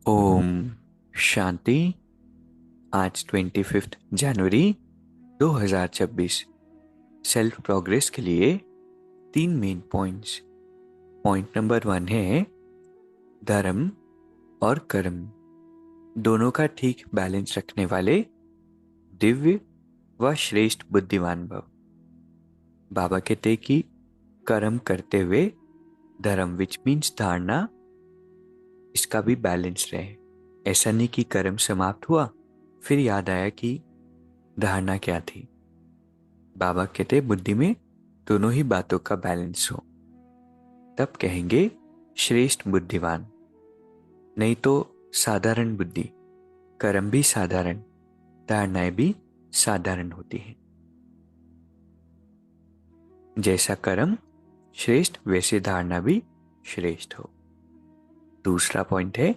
ओम शांति। आज 25 जनवरी 2026। Self progress के लिए 3 मेन पॉइंट्स। पॉइंट नंबर 1 है धर्म और कर्म दोनों का ठीक बैलेंस रखने वाले दिव्य व श्रेष्ठ बुद्धिमान भव। बाबा कहते कि कर्म करते हुए धर्म विच मीन्स धारणा, इसका भी बैलेंस रहे। ऐसा नहीं कि कर्म समाप्त हुआ फिर याद आया कि धारणा क्या थी। बाबा कहते बुद्धि में दोनों ही बातों का बैलेंस हो, तब कहेंगे श्रेष्ठ बुद्धिमान। नहीं तो साधारण बुद्धि, कर्म भी साधारण, धारणाएं भी साधारण होती हैं। जैसा कर्म श्रेष्ठ वैसे धारणा भी श्रेष्ठ हो। दूसरा पॉइंट है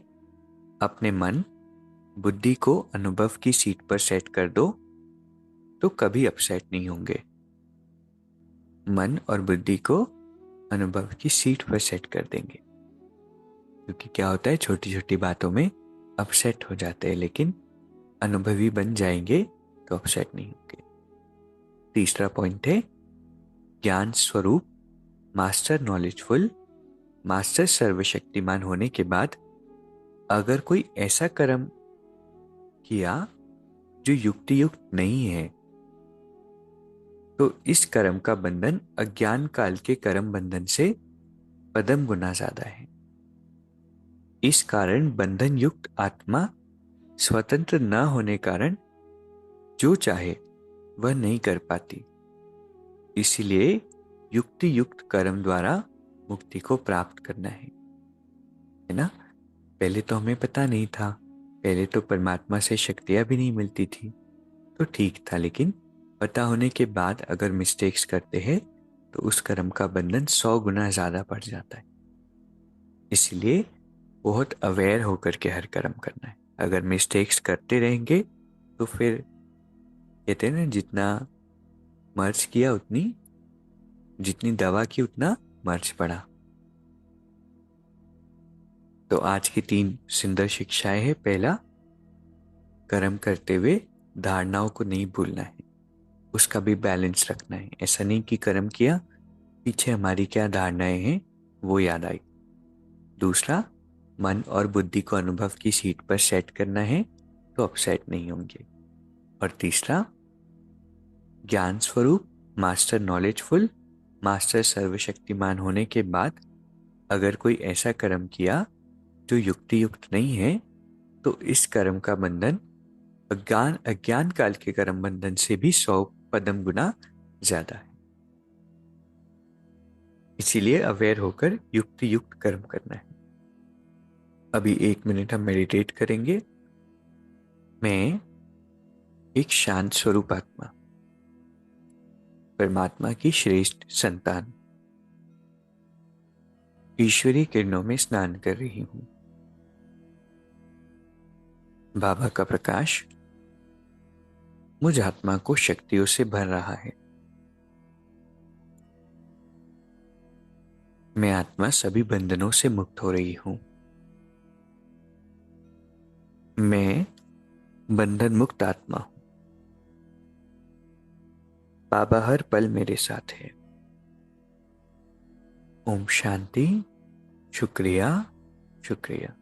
अपने मन बुद्धि को अनुभव की सीट पर सेट कर दो तो कभी अपसेट नहीं होंगे। मन और बुद्धि को अनुभव की सीट पर सेट कर देंगे, क्योंकि क्या होता है छोटी छोटी बातों में अपसेट हो जाते हैं, लेकिन अनुभवी बन जाएंगे तो अपसेट नहीं होंगे। तीसरा पॉइंट है ज्ञान स्वरूप, मास्टर नॉलेजफुल, मास्टर सर्वशक्तिमान होने के बाद अगर कोई ऐसा कर्म किया जो युक्ति युक्त नहीं है तो इस कर्म का बंधन अज्ञान काल के कर्म बंधन से पदम गुना ज्यादा है। इस कारण बंधन युक्त आत्मा स्वतंत्र न होने कारण जो चाहे वह नहीं कर पाती। इसीलिए युक्ति युक्त कर्म द्वारा मुक्ति को प्राप्त करना है ना। पहले तो हमें पता नहीं था, पहले तो परमात्मा से शक्तियां भी नहीं मिलती थी तो ठीक था, लेकिन पता होने के बाद अगर मिस्टेक्स करते हैं तो उस कर्म का बंधन 100 गुना ज्यादा बढ़ जाता है। इसलिए बहुत अवेयर होकर के हर कर्म करना है। अगर मिस्टेक्स करते रहेंगे तो फिर कहते हैं ना, जितना मर्ज किया उतनी, जितनी दवा की उतना मर्ज पड़ा। तो आज की 3 सुंदर शिक्षाएं हैं। पहला, कर्म करते हुए धारणाओं को नहीं भूलना है, उसका भी बैलेंस रखना है। ऐसा नहीं कि कर्म किया पीछे हमारी क्या धारणाएं हैं वो याद आई। दूसरा, मन और बुद्धि को अनुभव की सीट पर सेट करना है तो अपसेट नहीं होंगे। और तीसरा, ज्ञान स्वरूप, मास्टर नॉलेजफुल, मास्टर सर्वशक्तिमान होने के बाद अगर कोई ऐसा कर्म किया जो युक्ति युक्त नहीं है तो इस कर्म का बंधन अज्ञान अज्ञान काल के कर्म बंधन से भी 100 पदम गुना ज्यादा है। इसीलिए अवेयर होकर युक्ति युक्त कर्म करना है। अभी 1 मिनट हम मेडिटेट करेंगे। मैं एक शांत स्वरूप आत्मा, परमात्मा की श्रेष्ठ संतान, ईश्वरीय किरणों में स्नान कर रही हूं। बाबा का प्रकाश मुझ आत्मा को शक्तियों से भर रहा है। मैं आत्मा सभी बंधनों से मुक्त हो रही हूं। मैं बंधन मुक्त आत्मा हूं। बाबा हर पल मेरे साथ है। ओम शांति। शुक्रिया, शुक्रिया।